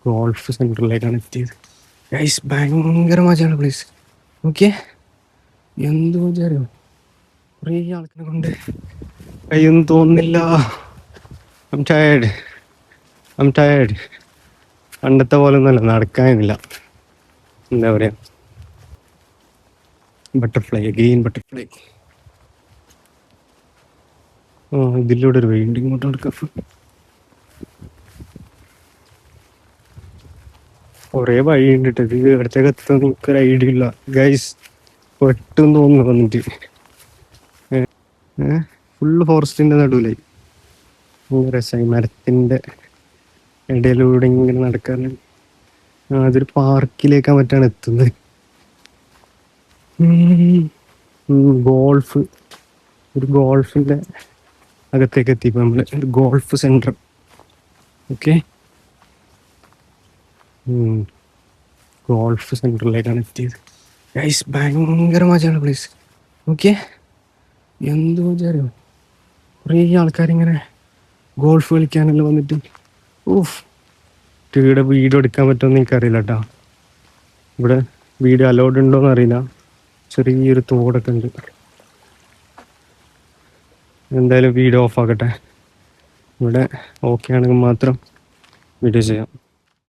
Golf സെൻറ്ററിലേക്കാണ് എത്തിയത്. Guys ഭയങ്കര മജയാണ് place. Okay, എന്ത് മജാരോ, കുറേ ആൾക്കാരെ കൊണ്ട് കയ്യൊന്നും തോന്നുന്നില്ല. ഐം ടയേർഡ്. പണ്ടത്തെ പോലെ ഒന്നുമല്ല, നടക്കാനില്ല. എന്താ പറയാ, ബട്ടർഫ്ലൈ. ഇതിലൂടെ ഒരു വഴി ഇങ്ങോട്ട് നടക്കാം. കുറേ വഴിയുണ്ട് കേട്ടോ. ഇത് ഇവിടത്തേക്ക് എത്താൻ എനിക്കൊരു ഐഡിയ ഇല്ല ഗൈസ്. പെട്ടെന്ന് തോന്നുന്നു വന്നിട്ട്. ഫുള്ള് ഫോറസ്റ്റിന്റെ നടുവിലായി. രസമായി മരത്തിന്റെ ഇടയിലൂടെ ഇങ്ങനെ നടക്കാൻ. അതൊരു പാർക്കിലേക്കാണ് മറ്റാണ് എത്തുന്നത്. ഒരു ഗോൾഫിന്റെ അകത്തേക്ക് എത്തിയപ്പോൾ നമ്മള് ഒരു ഗോൾഫ് സെന്റർ. ഓക്കെ, ഗോൾഫ് സെന്ററിലേക്കാണ് എത്തിയത്. ഗൈസ് ഭയങ്കര മജയാണ് പ്ലേസ്. ഓക്കെ, എന്ത് മജാരോ, കുറേ ആൾക്കാരിങ്ങനെ ഗോൾഫ് കളിക്കാനെല്ലാം വന്നിട്ട്. ഇവിടെ വീഡിയോ എടുക്കാൻ പറ്റുമെന്ന് എനിക്കറിയില്ല കേട്ടോ. ഇവിടെ വീഡിയോ അലൗഡ് ഉണ്ടോയെന്ന് അറിയില്ല. ചെറിയൊരു തോടൊക്കെ ഉണ്ട്. എന്തായാലും വീഡിയോ ഓഫ് ആക്കട്ടെ. ഇവിടെ ഓക്കെ ആണെങ്കിൽ മാത്രം വീഡിയോ ചെയ്യാം.